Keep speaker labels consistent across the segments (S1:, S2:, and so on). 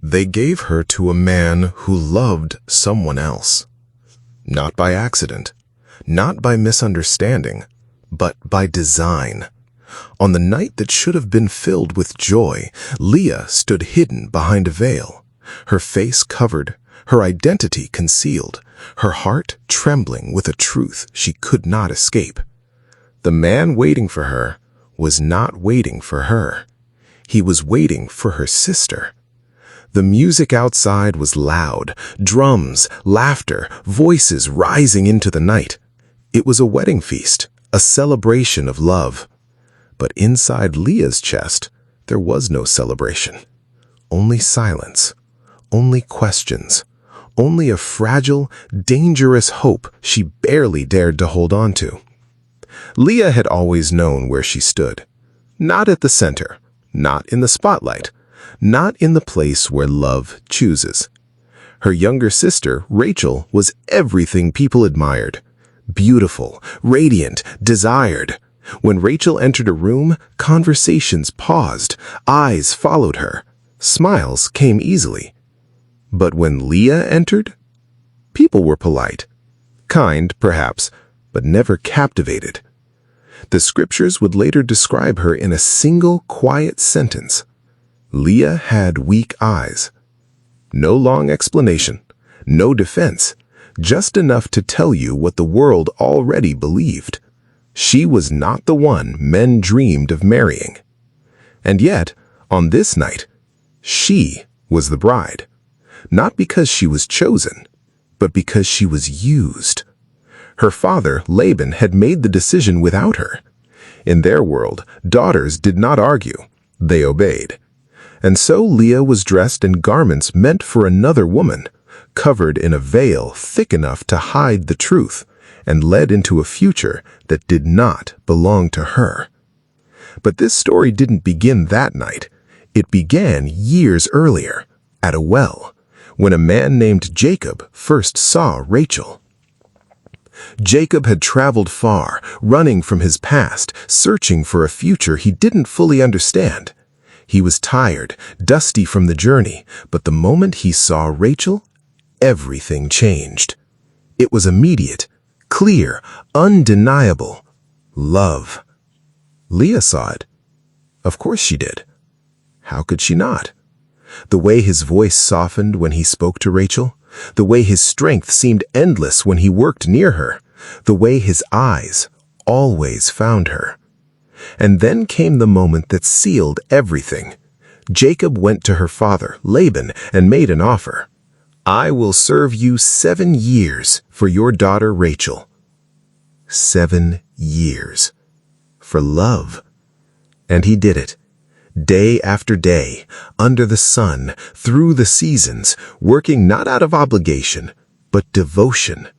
S1: They gave her to a man who loved someone else. Not by accident, not by misunderstanding, but by design. On the night that should have been filled with joy, Leah stood hidden behind a veil, her face covered, her identity concealed, her heart trembling with a truth she could not escape. The man waiting for her was not waiting for her. He was waiting for her sister. The music outside was loud, drums, laughter, voices rising into the night. It was a wedding feast, a celebration of love. But inside Leah's chest, there was no celebration. Only silence, only questions, only a fragile, dangerous hope she barely dared to hold on to. Leah had always known where she stood. Not at the center, not in the spotlight, not in the place where love chooses. Her younger sister, Rachel, was everything people admired. Beautiful, radiant, desired. When Rachel entered a room, conversations paused, eyes followed her, smiles came easily. But when Leah entered, people were polite. Kind, perhaps, but never captivated. The scriptures would later describe her in a single quiet sentence. Leah had weak eyes. No long explanation, no defense, just enough to tell you what the world already believed. She was not the one men dreamed of marrying. And yet, on this night, she was the bride. Not because she was chosen, but because she was used. Her father, Laban, had made the decision without her. In their world, daughters did not argue. They obeyed. And so Leah was dressed in garments meant for another woman, covered in a veil thick enough to hide the truth, and led into a future that did not belong to her. But this story didn't begin that night. It began years earlier, at a well, when a man named Jacob first saw Rachel. Jacob had traveled far, running from his past, searching for a future he didn't fully understand. He was tired, dusty from the journey, but the moment he saw Rachel, everything changed. It was immediate, clear, undeniable. Love. Leah saw it. Of course she did. How could she not? The way his voice softened when he spoke to Rachel, the way his strength seemed endless when he worked near her, the way his eyes always found her. And then came the moment that sealed everything. Jacob went to her father, Laban, and made an offer. "I will serve you 7 years for your daughter Rachel." 7 years. For love. And he did it. Day after day, under the sun, through the seasons, working not out of obligation, but devotion.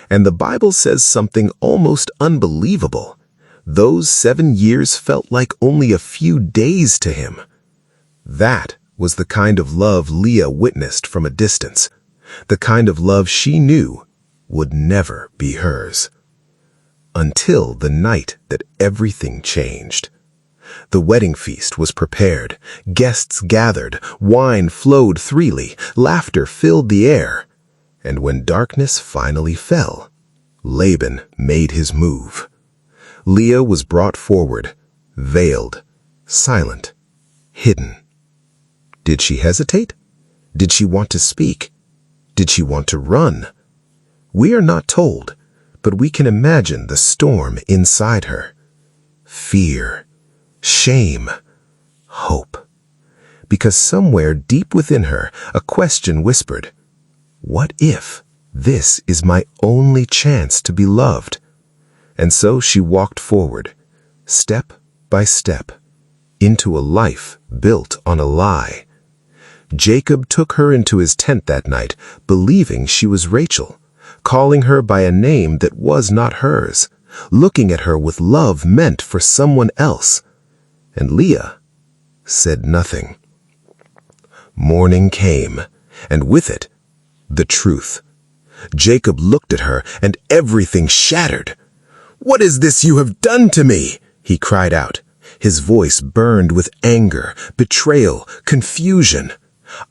S1: And the Bible says something almost unbelievable. Those 7 years felt like only a few days to him. That was the kind of love Leah witnessed from a distance, the kind of love she knew would never be hers. Until the night that everything changed. The wedding feast was prepared, guests gathered, wine flowed freely, laughter filled the air. And when darkness finally fell, Laban made his move. Leah was brought forward, veiled, silent, hidden. Did she hesitate? Did she want to speak? Did she want to run? We are not told, but we can imagine the storm inside her. Fear, shame, hope. Because somewhere deep within her, a question whispered, "What if this is my only chance to be loved?" And so she walked forward, step by step, into a life built on a lie. Jacob took her into his tent that night, believing she was Rachel, calling her by a name that was not hers, looking at her with love meant for someone else. And Leah said nothing. Morning came, and with it, the truth. Jacob looked at her, and everything shattered. "What is this you have done to me?" he cried out. His voice burned with anger, betrayal, confusion.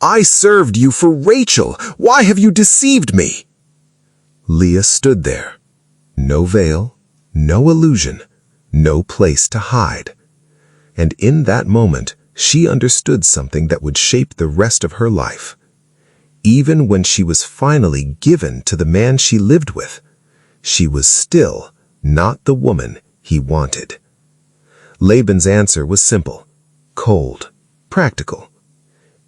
S1: I served you for Rachel. Why have you deceived me?" Leah stood there. No veil, no illusion, no place to hide. And in that moment, she understood something that would shape the rest of her life. Even when she was finally given to the man she lived with, she was still not the woman he wanted. Laban's answer was simple, cold, practical.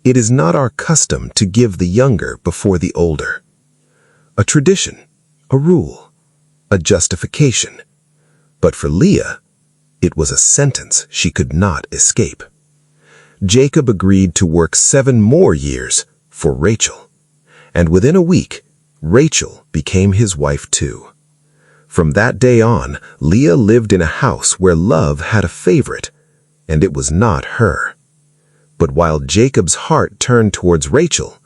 S1: It is not our custom to give the younger before the older. A tradition, a rule, a justification. But for Leah, it was a sentence she could not escape. Jacob agreed to work 7 more years for Rachel. And within a week, Rachel became his wife too. From that day on, Leah lived in a house where love had a favorite, and it was not her. But while Jacob's heart turned towards Rachel,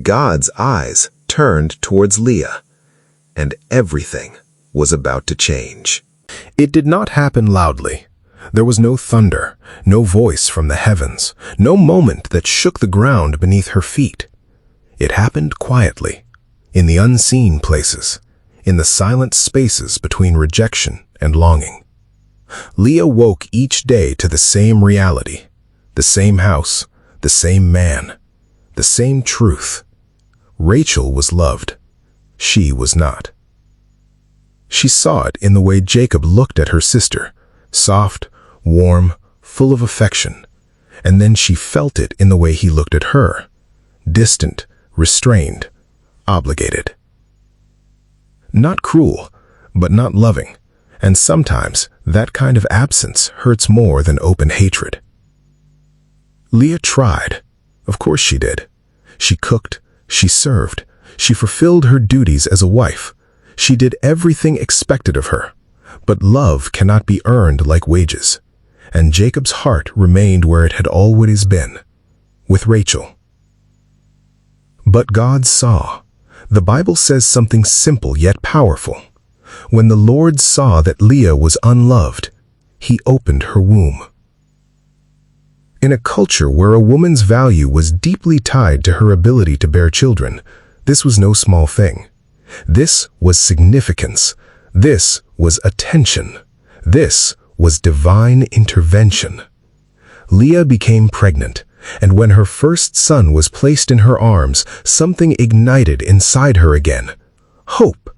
S1: God's eyes turned towards Leah, and everything was about to change. It did not happen loudly. There was no thunder, no voice from the heavens, no moment that shook the ground beneath her feet. It happened quietly, in the unseen places, in the silent spaces between rejection and longing. Leah woke each day to the same reality, the same house, the same man, the same truth. Rachel was loved. She was not. She saw it in the way Jacob looked at her sister, soft, warm, full of affection, and then she felt it in the way he looked at her, distant, restrained, obligated. Not cruel, but not loving, and sometimes that kind of absence hurts more than open hatred. Leah tried. Of course she did. She cooked, she served, she fulfilled her duties as a wife. She did everything expected of her. But love cannot be earned like wages, and Jacob's heart remained where it had always been, with Rachel. But God saw. The Bible says something simple yet powerful. When the Lord saw that Leah was unloved, he opened her womb. In a culture where a woman's value was deeply tied to her ability to bear children, this was no small thing. This was significance. This was attention. This was divine intervention. Leah became pregnant, and when her first son was placed in her arms, something ignited inside her again. Hope.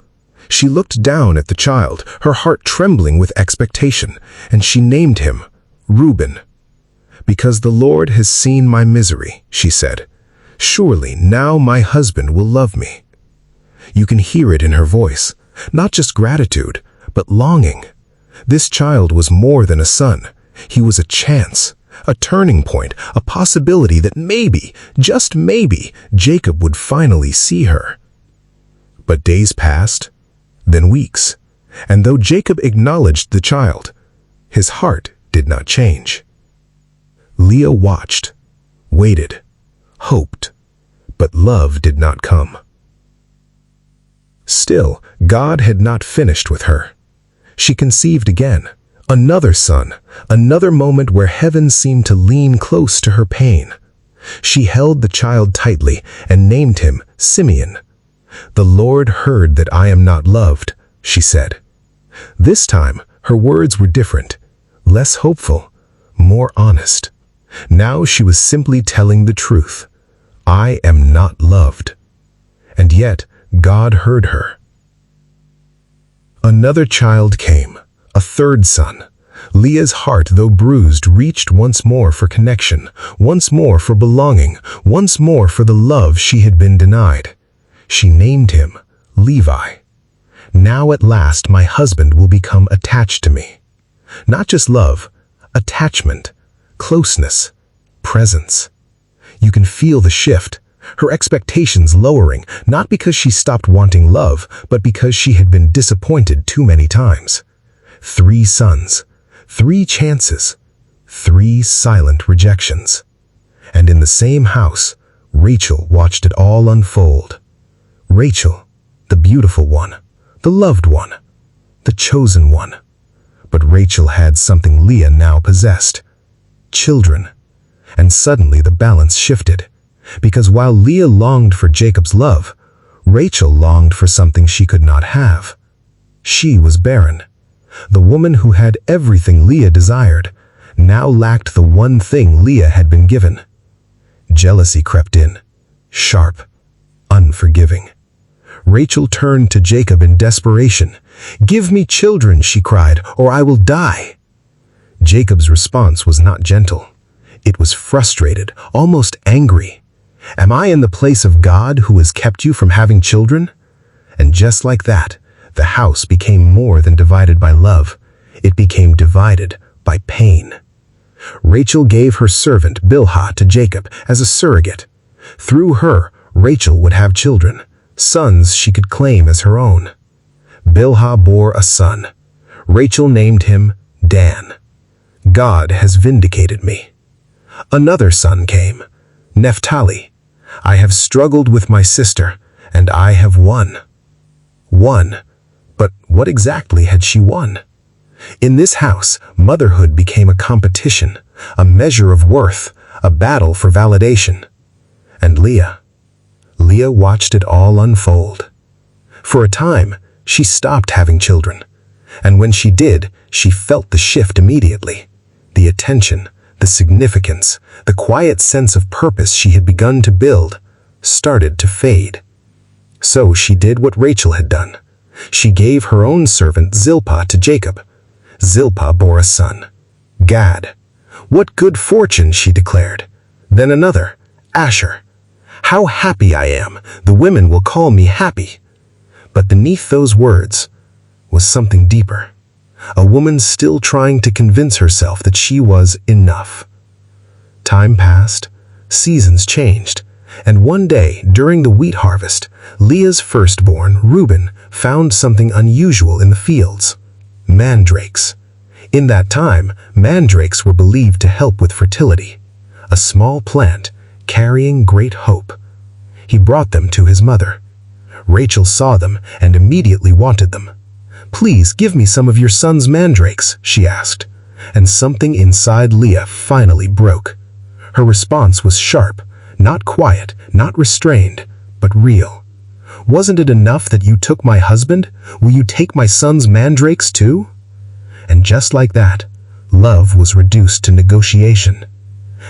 S1: She looked down at the child, her heart trembling with expectation, and she named him Reuben. "Because the Lord has seen my misery," she said. "Surely now my husband will love me." You can hear it in her voice, not just gratitude, but longing. This child was more than a son. He was a chance, a turning point, a possibility that maybe, just maybe, Jacob would finally see her. But days passed, then weeks, and though Jacob acknowledged the child, his heart did not change. Leah watched, waited, hoped, but love did not come. Still, God had not finished with her. She conceived again, another son, another moment where heaven seemed to lean close to her pain. She held the child tightly and named him Simeon. "The Lord heard that I am not loved," she said. This time, her words were different, less hopeful, more honest. Now she was simply telling the truth. I am not loved. And yet, God heard her. Another child came, a third son. Leah's heart, though bruised, reached once more for connection, once more for belonging, once more for the love she had been denied. She named him Levi. Now at last my husband will become attached to me. Not just love, attachment, closeness, presence. You can feel the shift, her expectations lowering, not because she stopped wanting love, but because she had been disappointed too many times. 3 sons, 3 chances, 3 silent rejections. And in the same house, Rachel watched it all unfold. Rachel, the beautiful one, the loved one, the chosen one. But Rachel had something Leah now possessed: children. And suddenly the balance shifted.
S2: because while Leah longed for Jacob's love, Rachel longed for something she could not have. She was barren. The woman who had everything Leah desired now lacked the one thing Leah had been given. Jealousy crept in, sharp, unforgiving. Rachel turned to Jacob in desperation. "Give me children," she cried, "or I will die." Jacob's response was not gentle. It was frustrated, almost angry. "Am I in the place of God who has kept you from having children?" And just like that, the house became more than divided by love. It became divided by pain. Rachel gave her servant Bilhah to Jacob as a surrogate. Through her, Rachel would have children, sons she could claim as her own. Bilhah bore a son. Rachel named him Dan. "God has vindicated me." Another son came, Naphtali. "I have struggled with my sister, and I have won." Won. But what exactly had she won? In this house, motherhood became a competition, a measure of worth, a battle for validation. And Leah watched it all unfold. For a time, she stopped having children. And when she did, she felt the shift immediately. The attention, the significance, the quiet sense of purpose she had begun to build started to fade. So she did what Rachel had done. She gave her own servant Zilpah to Jacob. Zilpah bore a son, Gad. "What good fortune," she declared. Then another, Asher. "How happy I am, the women will call me happy." But beneath those words was something deeper. A woman still trying to convince herself that she was enough. Time passed, seasons changed, and one day, during the wheat harvest, Leah's firstborn, Reuben, found something unusual in the fields: mandrakes. In that time, mandrakes were believed to help with fertility, a small plant carrying great hope. He brought them to his mother. Rachel saw them and immediately wanted them. "Please give me some of your son's mandrakes," she asked, and something inside Leah finally broke. Her response was sharp, not quiet, not restrained, but real. "Wasn't it enough that you took my husband? Will you take my son's mandrakes too?" And just like that, love was reduced to negotiation.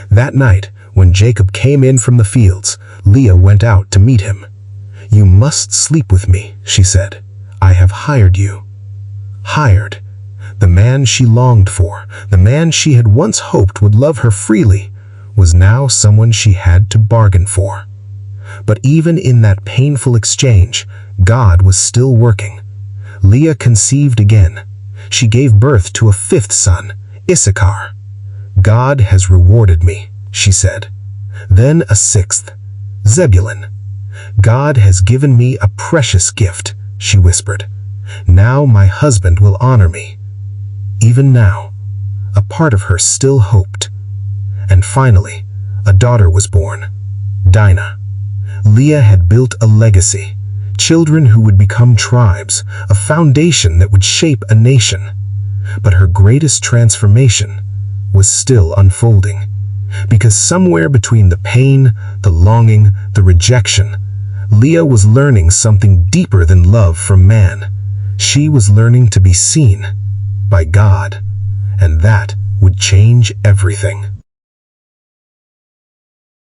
S2: That night, when Jacob came in from the fields, Leah went out to meet him. "You must sleep with me," she said. "I have hired you." Hired. The man she longed for, the man she had once hoped would love her freely, was now someone she had to bargain for. But even in that painful exchange, God was still working. Leah conceived again. She gave birth to a fifth son, Issachar. "God has rewarded me," she said. Then a sixth, Zebulun. "God has given me a precious gift," she whispered. "Now my husband will honor me." Even now, a part of her still hoped. And finally, a daughter was born, Dinah. Leah had built a legacy, children who would become tribes, a foundation that would shape a nation. But her greatest transformation was still unfolding, because somewhere between the pain, the longing, the rejection, Leah was learning something deeper than love from man. She was learning to be seen by God, and that would change everything.